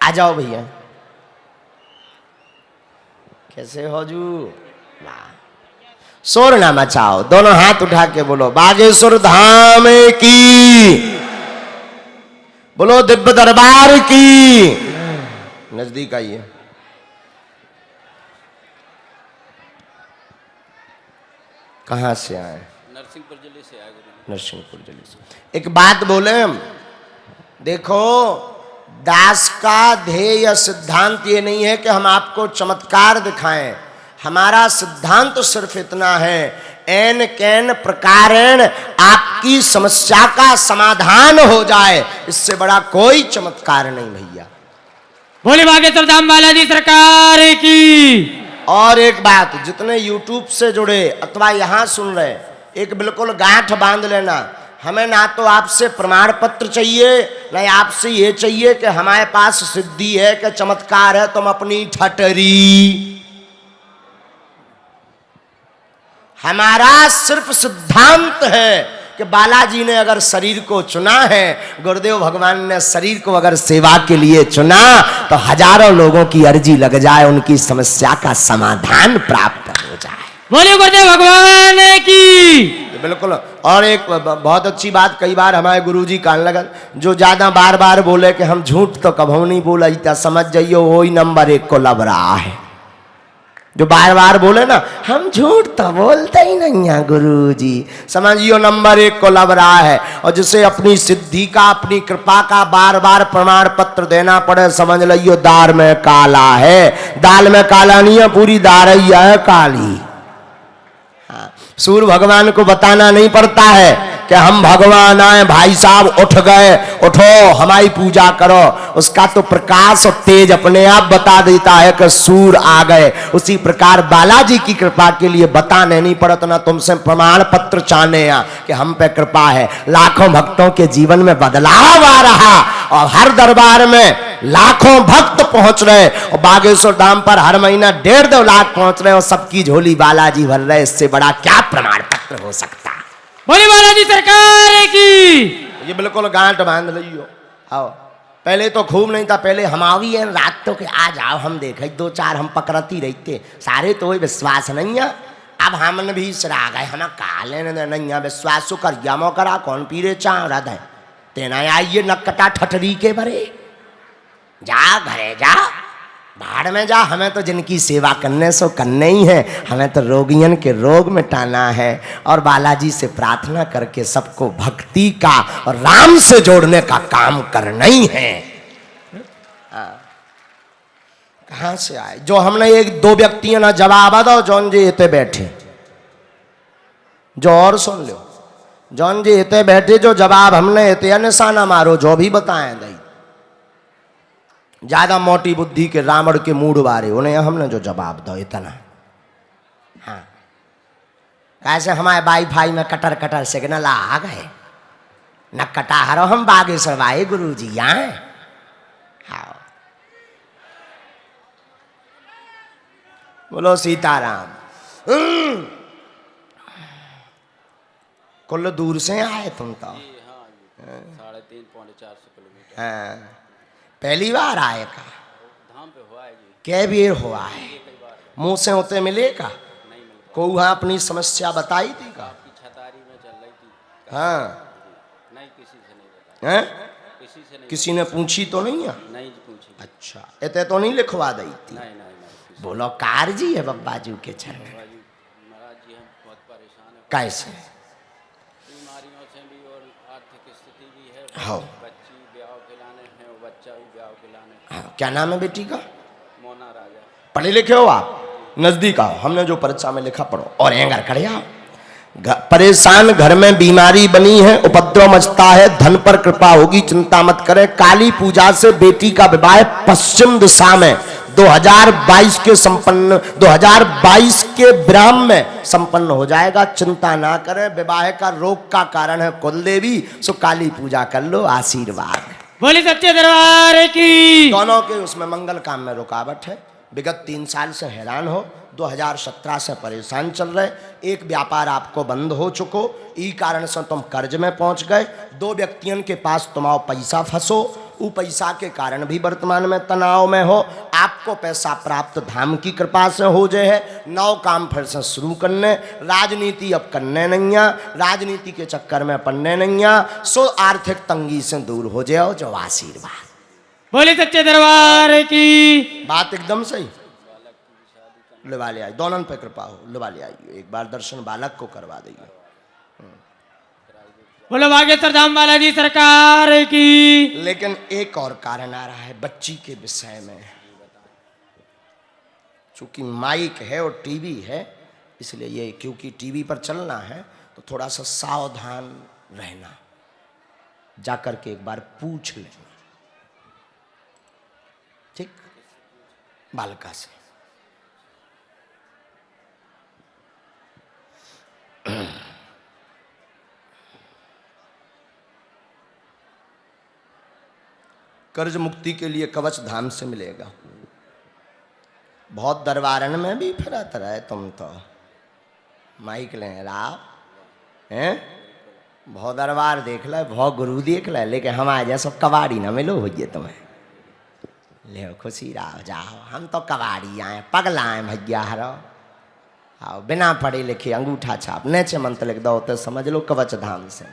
आ जाओ भैया। कैसे हो जू? शोर ना मचाओ, दोनों हाथ उठा के बोलो बागेश्वर धाम की, बोलो दिव्य दरबार की। नजदीक आइए। कहाँ से आए? नरसिंहपुर जिले से आए गुरु। नरसिंहपुर जिले से। एक बात बोले हम, देखो दास का ध्येय सिद्धांत ये नहीं है कि हम आपको चमत्कार दिखाएं। हमारा सिद्धांत सिर्फ इतना है, एन कैन प्रकारेण आपकी समस्या का समाधान हो जाए, इससे बड़ा कोई चमत्कार नहीं भैया। बोले बागेश्वर धाम बालाजी सरकार की। और एक बात, जितने YouTube से जुड़े अथवा यहाँ सुन रहे, एक बिल्कुल गांठ बांध लेना, हमें ना तो आपसे प्रमाण पत्र चाहिए, ना आपसे ये चाहिए कि हमारे पास सिद्धि है कि चमत्कार है, तुम अपनी ठटरी। हमारा सिर्फ सिद्धांत है कि बालाजी ने अगर शरीर को चुना है, गुरुदेव भगवान ने शरीर को अगर सेवा के लिए चुना, तो हजारों लोगों की अर्जी लग जाए, उनकी समस्या का समाधान प्राप्त हो जाए। बोले गुरुदेव भगवान की। बिल्कुल। और एक बहुत अच्छी बात, कई बार हमारे गुरुजी कान लगन, जो ज्यादा बार बार बोले कि हम झूठ तो कभू नहीं बोला, इतना समझ जाइयो वही नंबर 1 को लब रहा है। जो बार बार बोले ना हम झूठ तो बोलते ही नहीं है गुरुजी, समझियो नंबर 1 को लब रहा है। और जिसे अपनी सिद्धि का, अपनी कृपा का बार बार प्रमाण पत्र देना पड़े, समझ लियो दाल में काला है। दाल में काला नहीं है, पूरी दारैया है काली। सूर्य भगवान को बताना नहीं पड़ता है कि हम भगवान आए, भाई साहब उठ गए, उठो हमारी पूजा करो। उसका तो प्रकाश और तेज अपने आप बता देता है कि सूर्य आ गए। उसी प्रकार बालाजी की कृपा के लिए बताने नहीं पड़ता, ना तुमसे प्रमाण पत्र चाहने कि हम पे कृपा है। लाखों भक्तों के जीवन में बदलाव आ रहा, और हर दरबार में लाखों भक्त पहुंच रहे, और बागेश्वर धाम पर हर महीना 1.5-2 लाख पहुंच रहे, और सबकी झोली बालाजी भर रहे। इससे बड़ा क्या प्रमाण पत्र हो सकता? बोले बालाजी सरकार की। ये बिल्कुल गांठ बांध लियो। आओ, पहले तो खूब नहीं था, पहले हम आवी है रात तो के आ जाओ, हम देखे 2-4 हम पकड़ती रहते सारे, तो विश्वास नहीं है। अब हमने भी सरा गए, हम काले नहीं है विश्वास कर जामो करा, कौन पीरे चाह रहा है तेना आइए नक्कटा ठटरी के भरे। जा घरे जा, भाड़ में जा, हमें तो जिनकी सेवा करने सो करने ही है, हमें तो रोगियन के रोग मिटाना है, और बालाजी से प्रार्थना करके सबको भक्ति का और राम से जोड़ने का काम करना ही है। कहाँ से आए? जो हमने 1-2 व्यक्तियों ना जवाब दो, जौन जी इतने बैठे, जो और सुन लो, जौन जी इतने बैठे, जो जवाब हमने इतने निशाना मारो, जो भी बताएं दई ज्यादा मोटी बुद्धि के रावण के मूड बारे, उन्हें हमने जो जवाब दो इतना। हाँ, कैसे हमारे वाईफाई में कटर कटर सिग्नल आ गए, न कटा हरो हम बागेश्वर भाई गुरुजी यहाँ। हाँ, बोलो सीताराम। कुल दूर से आए तुम तो? 350-400 किलोमीटर। हाँ, पहली बार आए का? धाम पे हुआ है जी। कै बेर हुआ है? मुंह से होते मिले का? नहीं मिल को वहाँ अपनी समस्या बताई थी का? आपकी छतारी में चल रही थी। हाँ, नहीं, किसी से नहीं बताया। हैं? किसी से नहीं। किसी ने पूछी तो नहीं है? नहीं पूछी। अच्छा, इतने तो नहीं लिखवा दी थी? नहीं। बोलो कार जी है बब्बा जी के चरण। महाराज जी हम बहुत परेशान हैं। कैसे? बीमारियों से भी और आर्थिक स्थिति भी है। हाँ। बच्ची ब्याह खिलाने हैं, वो बच्चा भी ब्याह खिलाने। हाँ, क्या नाम है बेटी का? मोना राजा। पढ़े लिखे हो आप? नजदीक आओ, हमने जो परीक्षा में लिखा पढ़ो, और एंगर खड़े आओ। परेशान घर में बीमारी बनी है, उपद्रव मचता है, धन पर कृपा होगी, चिंता मत करें। काली पूजा से बेटी का विवाह पश्चिम दिशा में 2022 के ब्राह्म में संपन्न हो जाएगा। चिंता ना करें, विवाह का रोग का कारण है कुलदेवी, सो काली पूजा कर लो, आशीर्वाद। बोले सच्चे दरबार की। दोनों के उसमें मंगल काम में रुकावट है। विगत 3 साल से हैरान हो, 2017 से परेशान चल रहे, एक व्यापार आपको बंद हो चुको, ई कारण से तुम कर्ज में पहुंच गए। 2 व्यक्तियों के पास तुम्हारा पैसा फंसो, वो पैसा के कारण भी वर्तमान में तनाव में हो। आपको पैसा प्राप्त धाम की कृपा से हो जाए है। नौ काम फिर से शुरू करने, राजनीति अब करने नहीं है, राजनीति के चक्कर में पड़ने नहीं है। सो आर्थिक तंगी से दूर हो जाओ, जो आशीर्वाद। बोले सच्चे दरबार की। बात एकदम सही। लुबा ले आई, दोनों पे कृपा हो, लुबा ले आइए। एक बार दर्शन बालक को करवा दीजिए। बोलो बागेश्वर धाम बालाजी सरकार की। लेकिन एक और कारण आ रहा है बच्ची के विषय में। चूंकि माइक है और टीवी है, इसलिए ये, क्योंकि टीवी पर चलना है तो थोड़ा सा सावधान रहना। जाकर के एक बार पूछ लेना, ठीक, बालिका से। कर्ज मुक्ति के लिए कवच धाम से मिलेगा। बहुत दरबारन में भी फिरत रहे तुम तो, माइक ले राव हैं, बहुत दरबार देख ले, बहुत गुरु देख ले, लेकिन हमारे जैसा कबाड़ी ना मिलो हो ये तुम्हें। ले खुशी रहो, जाओ, हम तो कबाड़ी आए, पगला आए भैया हरो। आओ, बिना पढ़े लिखे अंगूठा छाप नेचे मंत्र लिख दो तो समझ लो कवच धाम से।